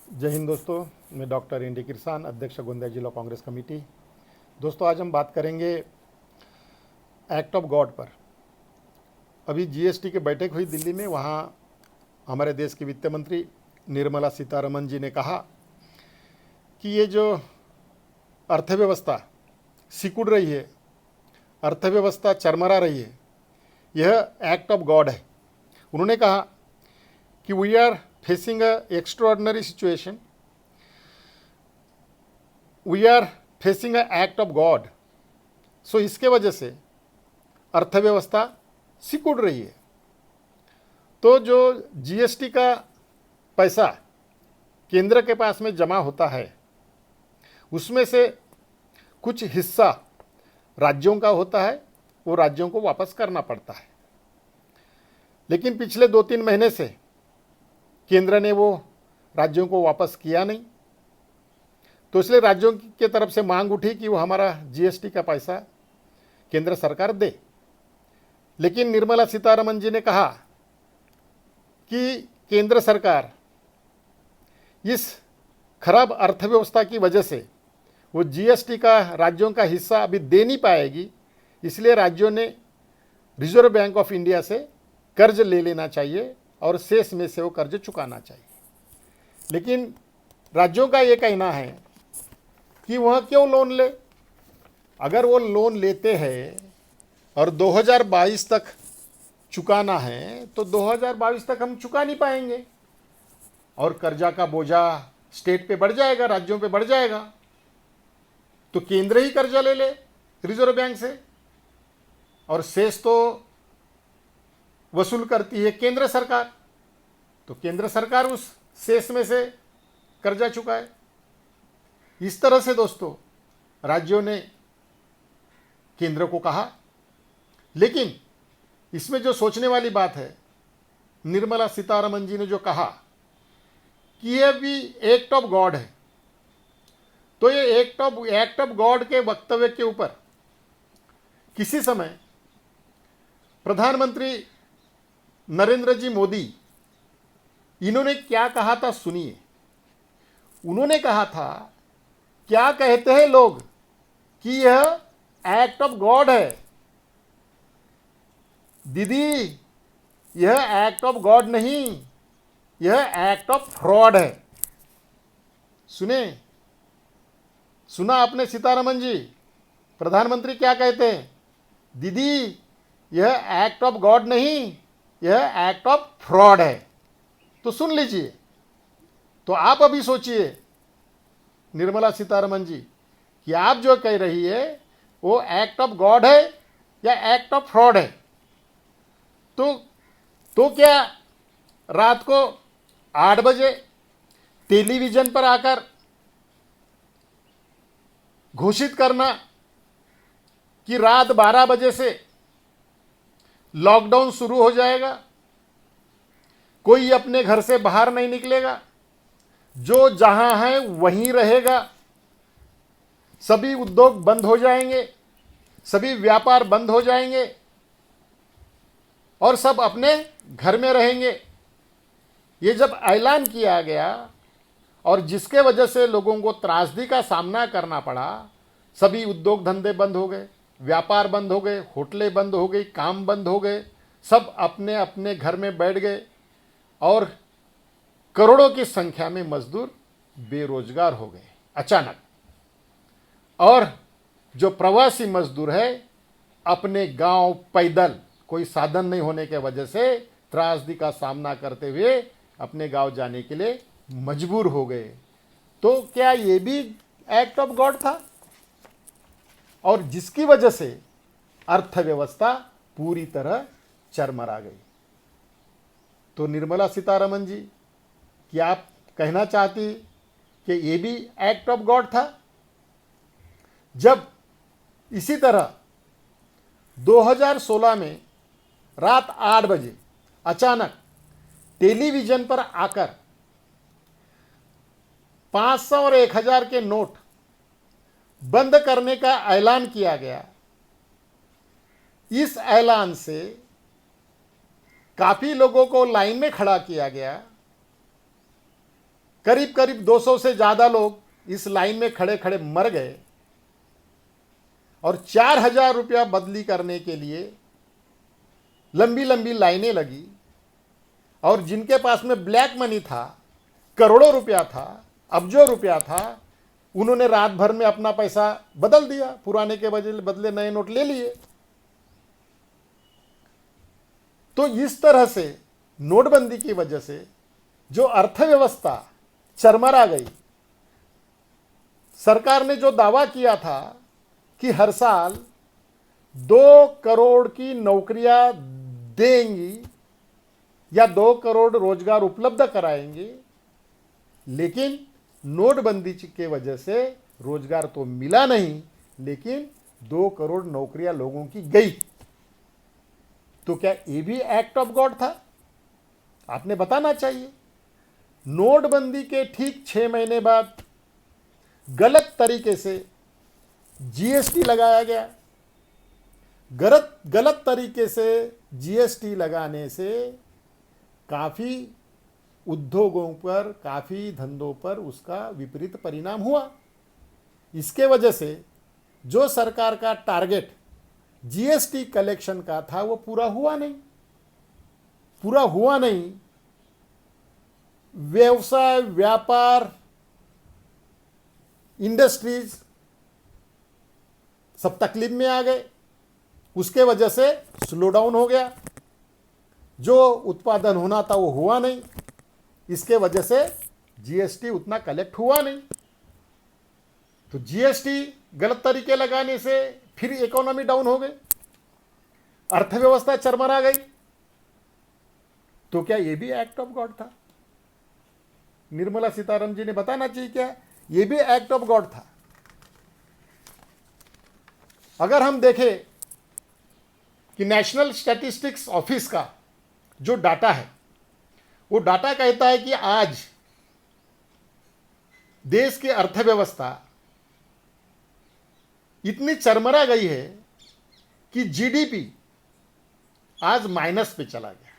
जय हिंद दोस्तों। मैं डॉक्टर इंडी किरसान, अध्यक्ष गोंदिया जिला कांग्रेस कमेटी। दोस्तों, आज हम बात करेंगे एक्ट ऑफ गॉड पर। अभी जीएसटी की बैठक हुई दिल्ली में। वहाँ हमारे देश की वित्त मंत्री निर्मला सीतारमण जी ने कहा कि ये जो अर्थव्यवस्था सिकुड़ रही है, अर्थव्यवस्था चरमरा रही है, यह एक्ट ऑफ गॉड है। उन्होंने कहा कि we are facing a extraordinary situation, we are facing a act of God. So इसके वजह से अर्थव्यवस्था सिकुड़ रही है। तो जो जीएसटी का पैसा केंद्र के पास में जमा होता है, उसमें से कुछ हिस्सा राज्यों का होता है, वो राज्यों को वापस करना पड़ता है। लेकिन पिछले 2-3 महीने से केंद्र ने वो राज्यों को वापस किया नहीं। तो इसलिए राज्यों की तरफ से मांग उठी कि वो हमारा जीएसटी का पैसा केंद्र सरकार दे। लेकिन निर्मला सीतारमण जी ने कहा कि केंद्र सरकार इस खराब अर्थव्यवस्था की वजह से वो जीएसटी का राज्यों का हिस्सा अभी दे नहीं पाएगी, इसलिए राज्यों ने रिजर्व बैंक ऑफ इंडिया से कर्ज ले लेना चाहिए और शेष में से वो कर्ज चुकाना चाहिए। लेकिन राज्यों का ये कहना है कि वह क्यों लोन ले। अगर वो लोन लेते हैं और 2022 तक चुकाना है तो 2022 तक हम चुका नहीं पाएंगे और कर्जा का बोझा स्टेट पे बढ़ जाएगा, राज्यों पे बढ़ जाएगा। तो केंद्र ही कर्जा ले ले रिजर्व बैंक से और शेष तो वसूल करती है केंद्र सरकार। तो केंद्र सरकार उस शेष में से कर्जा चुकाए। इस तरह से दोस्तों राज्यों ने केंद्र को कहा। लेकिन इसमें जो सोचने वाली बात है, निर्मला सीतारमण जी ने जो कहा कि यह भी एक्ट ऑफ गॉड है, तो ये एक्ट ऑफ गॉड के वक्तव्य के ऊपर किसी समय प्रधानमंत्री नरेंद्र जी मोदी इन्होंने क्या कहा था, सुनिए। उन्होंने कहा था, क्या कहते हैं लोग कि यह एक्ट ऑफ गॉड है। दीदी, यह एक्ट ऑफ गॉड नहीं, यह एक्ट ऑफ फ्रॉड है। सुना आपने सीतारमण जी? प्रधानमंत्री क्या कहते हैं? दीदी, यह एक्ट ऑफ गॉड नहीं, यह एक्ट ऑफ फ्रॉड है। तो सुन लीजिए। तो आप अभी सोचिए निर्मला सीतारमण जी कि आप जो कह रही है वो एक्ट ऑफ गॉड है या एक्ट ऑफ फ्रॉड है। तो क्या रात को 8 बजे टेलीविजन पर आकर घोषित करना कि रात 12 बजे से लॉकडाउन शुरू हो जाएगा, कोई अपने घर से बाहर नहीं निकलेगा, जो जहां है वहीं रहेगा, सभी उद्योग बंद हो जाएंगे, सभी व्यापार बंद हो जाएंगे और सब अपने घर में रहेंगे। ये जब ऐलान किया गया और जिसके वजह से लोगों को त्रासदी का सामना करना पड़ा, सभी उद्योग धंधे बंद हो गए, व्यापार बंद हो गए, होटलें बंद हो गई, काम बंद हो गए, सब अपने अपने घर में बैठ गए और करोड़ों की संख्या में मजदूर बेरोजगार हो गए अचानक। और जो प्रवासी मजदूर है अपने गांव पैदल, कोई साधन नहीं होने के वजह से त्रासदी का सामना करते हुए अपने गांव जाने के लिए मजबूर हो गए। तो क्या ये भी एक्ट ऑफ गॉड था? और जिसकी वजह से अर्थव्यवस्था पूरी तरह चरमरा गई। तो निर्मला सीतारमण जी, क्या आप कहना चाहती कि ये भी एक्ट ऑफ गॉड था? जब इसी तरह 2016 में रात 8 बजे अचानक टेलीविजन पर आकर 500 और 1000 के नोट बंद करने का ऐलान किया गया, इस ऐलान से काफी लोगों को लाइन में खड़ा किया गया, करीब करीब 200 से ज़्यादा लोग इस लाइन में खड़े खड़े मर गए और 4,000 रुपया बदली करने के लिए लंबी लंबी लाइनें लगी। और जिनके पास में ब्लैक मनी था, करोड़ों रुपया था, अब्जों रुपया था, उन्होंने रात भर में अपना पैसा बदल दिया, पुराने के बदले नए नोट ले लिए। तो इस तरह से नोटबंदी की वजह से जो अर्थव्यवस्था चरमरा गई। सरकार ने जो दावा किया था कि हर साल 2 करोड़ की नौकरियां देंगी या 2 करोड़ रोजगार उपलब्ध कराएंगे, लेकिन नोटबंदी के वजह से रोजगार तो मिला नहीं, लेकिन 2 करोड़ नौकरियां लोगों की गई। तो क्या ये भी एक्ट ऑफ गॉड था? आपने बताना चाहिए। नोटबंदी के ठीक 6 महीने बाद गलत तरीके से जीएसटी लगाया गया। गलत तरीके से जीएसटी लगाने से काफ़ी उद्योगों पर, काफ़ी धंधों पर उसका विपरीत परिणाम हुआ। इसके वजह से जो सरकार का टारगेट जीएसटी कलेक्शन का था वो पूरा हुआ नहीं। व्यवसाय, व्यापार, इंडस्ट्रीज सब तकलीफ में आ गए। उसके वजह से स्लो डाउन हो गया, जो उत्पादन होना था वो हुआ नहीं। इसके वजह से जीएसटी उतना कलेक्ट हुआ नहीं। तो जीएसटी गलत तरीके लगाने से फिर इकोनॉमी डाउन हो गई, अर्थव्यवस्था चरमरा गई। तो क्या ये भी एक्ट ऑफ गॉड था? निर्मला सीतारमण जी ने बताना चाहिए क्या ये भी एक्ट ऑफ गॉड था? अगर हम देखें कि नेशनल स्टैटिस्टिक्स ऑफिस का जो डाटा है, वो डाटा कहता है कि आज देश की अर्थव्यवस्था इतनी चरमरा गई है कि जीडीपी आज माइनस पे चला गया।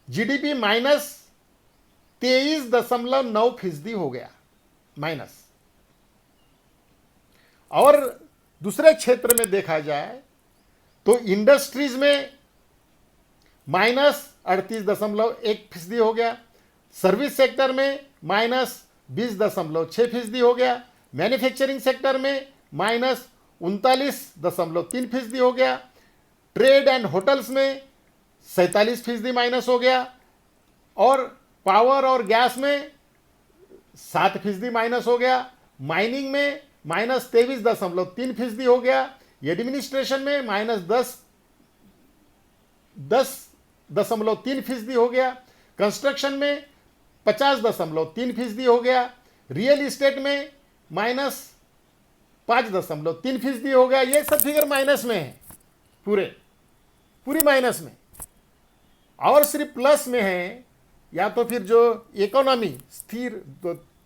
जीडीपी -23.9% हो गया, माइनस। और दूसरे क्षेत्र में देखा जाए तो इंडस्ट्रीज में -38.1% हो गया, सर्विस सेक्टर में -20.6% हो गया, मैन्युफैक्चरिंग सेक्टर में -39.3% हो गया, ट्रेड एंड होटल्स में 47% माइनस हो गया, और पावर और गैस में 7% माइनस हो गया, माइनिंग में -23.3% हो गया, एडमिनिस्ट्रेशन में -10.3% हो गया, कंस्ट्रक्शन में 50.3% हो गया, रियल इस्टेट में -5.3% हो गया। ये सब फिगर माइनस में है, पूरी माइनस में। और सिर्फ प्लस में है या तो फिर जो इकोनॉमी स्थिर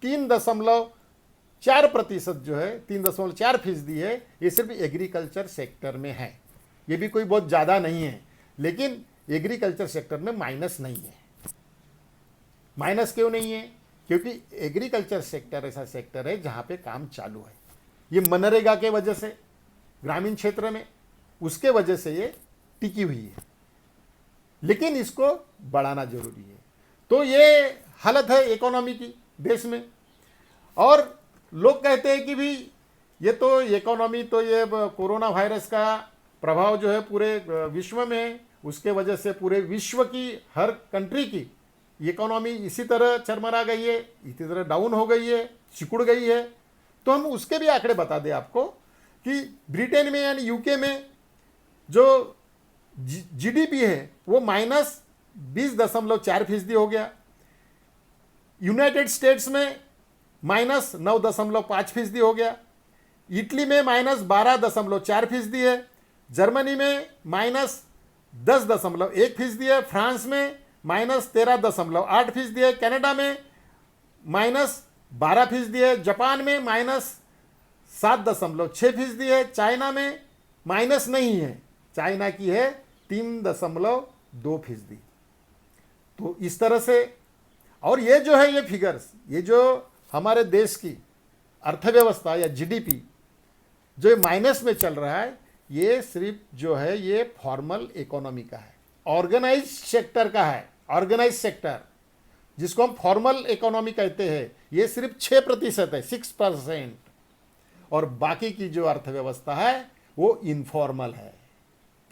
3.4% जो है, 3.4% है, ये सिर्फ एग्रीकल्चर सेक्टर में है। ये भी कोई बहुत ज़्यादा नहीं है, लेकिन एग्रीकल्चर सेक्टर में माइनस नहीं है। माइनस क्यों नहीं है? क्योंकि एग्रीकल्चर सेक्टर ऐसा सेक्टर है जहाँ पे काम चालू है। ये मनरेगा के वजह से ग्रामीण क्षेत्र में, उसके वजह से ये टिकी हुई है, लेकिन इसको बढ़ाना जरूरी है। तो ये हालत है इकोनॉमी की देश में। और लोग कहते हैं कि भी ये तो इकोनॉमी, तो ये कोरोना वायरस का प्रभाव जो है पूरे विश्व में है, उसके वजह से पूरे विश्व की, हर कंट्री की इकोनॉमी इसी तरह चरमरा गई है, इसी तरह डाउन हो गई है, सिकुड़ गई है। तो हम उसके भी आंकड़े बता दें आपको कि ब्रिटेन में यानी यूके में जो जीडीपी है वो -20.4% हो गया, यूनाइटेड स्टेट्स में -9.5% हो गया, इटली में -12.4% है, जर्मनी में -10.1% है, फ्रांस में -13.8% है, कनाडा में -12% है, जापान में -7.6% है, चाइना में माइनस नहीं है, चाइना की है 3.2%। तो इस तरह से और ये जो है, ये फिगर्स, ये जो हमारे देश की अर्थव्यवस्था या जीडीपी जो माइनस में चल रहा है, ये सिर्फ जो है ये फॉर्मल इकोनॉमी का है, ऑर्गेनाइज सेक्टर का है। ऑर्गेनाइज सेक्टर जिसको हम फॉर्मल इकोनॉमी कहते हैं, ये सिर्फ 6% है, 6%। और बाकी की जो अर्थव्यवस्था है वो इनफॉर्मल है,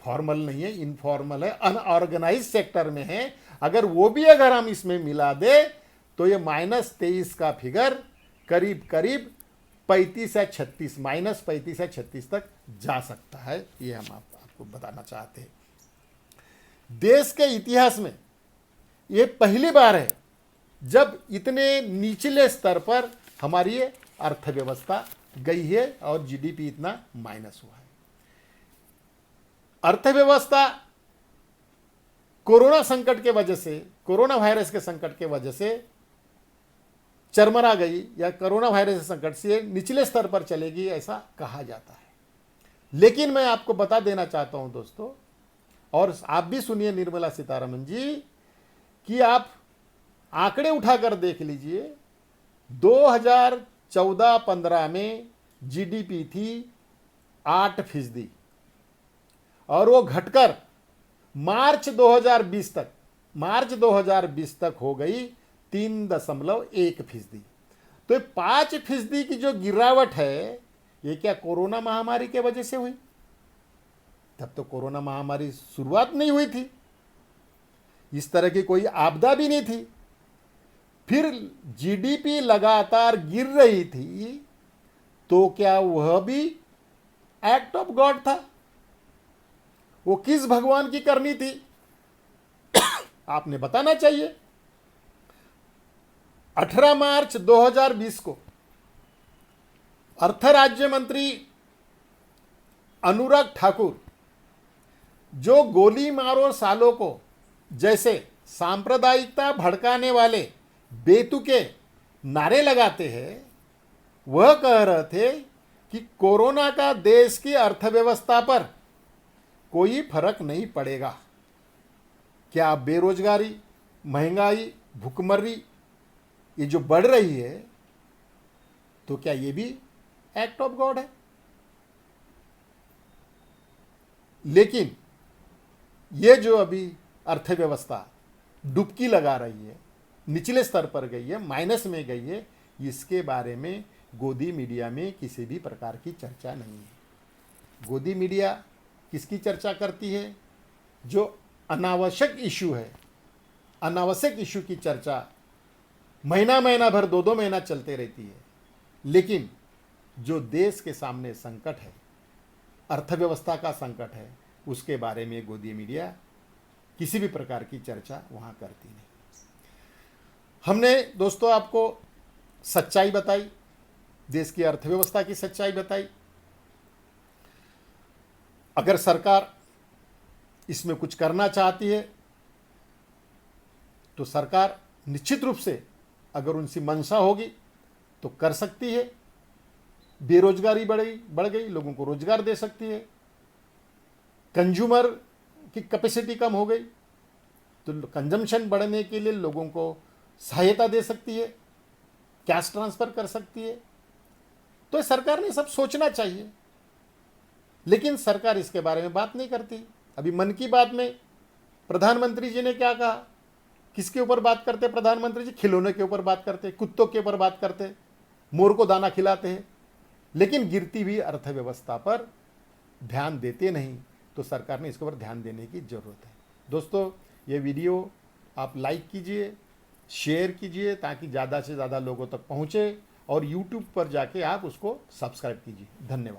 फॉर्मल नहीं है, इनफॉर्मल है, अनऑर्गेनाइज सेक्टर में है। अगर वो भी अगर हम इसमें मिला दे तो ये -23 का फिगर करीब करीब 35 या 36, -35 या 36 तक जा सकता है। ये हम आपको बताना चाहते हैं। देश के इतिहास में ये पहली बार है जब इतने निचले स्तर पर हमारी ये अर्थव्यवस्था गई है और जीडीपी इतना माइनस हुआ है। अर्थव्यवस्था कोरोना संकट के वजह से, कोरोना वायरस के संकट के वजह से चरमरा गई, या कोरोना वायरस के संकट से निचले स्तर पर चलेगी, ऐसा कहा जाता है। लेकिन मैं आपको बता देना चाहता हूं दोस्तों, और आप भी सुनिए निर्मला सीतारमण जी, कि आप आंकड़े उठाकर देख लीजिए। 2014-15 में जीडीपी थी 8%, और वो घटकर मार्च 2020 तक हो गई 3.1%। तो 5% की जो गिरावट है, ये क्या कोरोना महामारी के वजह से हुई? तब तो कोरोना महामारी शुरुआत नहीं हुई थी, इस तरह की कोई आपदा भी नहीं थी। फिर जीडीपी लगातार गिर रही थी, तो क्या वह भी एक्ट ऑफ गॉड था? वो किस भगवान की करनी थी? आपने बताना चाहिए। 18 मार्च 2020 को अर्थ राज्य मंत्री अनुराग ठाकुर, जो गोली मारो सालों को जैसे सांप्रदायिकता भड़काने वाले बेतुके नारे लगाते हैं, वह कह रहे थे कि कोरोना का देश की अर्थव्यवस्था पर कोई फर्क नहीं पड़ेगा। क्या बेरोजगारी, महंगाई, भुखमरी ये जो बढ़ रही है, तो क्या ये भी एक्ट ऑफ गॉड है? लेकिन ये जो अभी अर्थव्यवस्था डुबकी लगा रही है, निचले स्तर पर गई है, माइनस में गई है, इसके बारे में गोदी मीडिया में किसी भी प्रकार की चर्चा नहीं है। गोदी मीडिया किसकी चर्चा करती है? जो अनावश्यक इशू है, अनावश्यक इशू की चर्चा महीना भर, 2 महीना चलते रहती है। लेकिन जो देश के सामने संकट है, अर्थव्यवस्था का संकट है, उसके बारे में गोदी मीडिया किसी भी प्रकार की चर्चा वहाँ करती नहीं। हमने दोस्तों आपको सच्चाई बताई, देश की अर्थव्यवस्था की सच्चाई बताई। अगर सरकार इसमें कुछ करना चाहती है तो सरकार निश्चित रूप से, अगर उनकी मंशा होगी तो कर सकती है। बेरोजगारी बढ़ गई, लोगों को रोजगार दे सकती है। कंज्यूमर की कैपेसिटी कम हो गई तो कंजम्पशन बढ़ने के लिए लोगों को सहायता दे सकती है, कैश ट्रांसफर कर सकती है। तो सरकार ने सब सोचना चाहिए, लेकिन सरकार इसके बारे में बात नहीं करती। अभी मन की बात में प्रधानमंत्री जी ने क्या कहा? किसके ऊपर बात करते प्रधानमंत्री जी? खिलौने के ऊपर बात करते, कुत्तों के ऊपर बात करते, मोर को दाना खिलाते हैं, लेकिन गिरती हुई अर्थव्यवस्था पर ध्यान देते नहीं। तो सरकार ने इसके ऊपर ध्यान देने की जरूरत है। दोस्तों, ये वीडियो आप लाइक कीजिए, शेयर कीजिए, ताकि ज़्यादा से ज़्यादा लोगों तक पहुँचे, और यूट्यूब पर जाके आप उसको सब्सक्राइब कीजिए। धन्यवाद।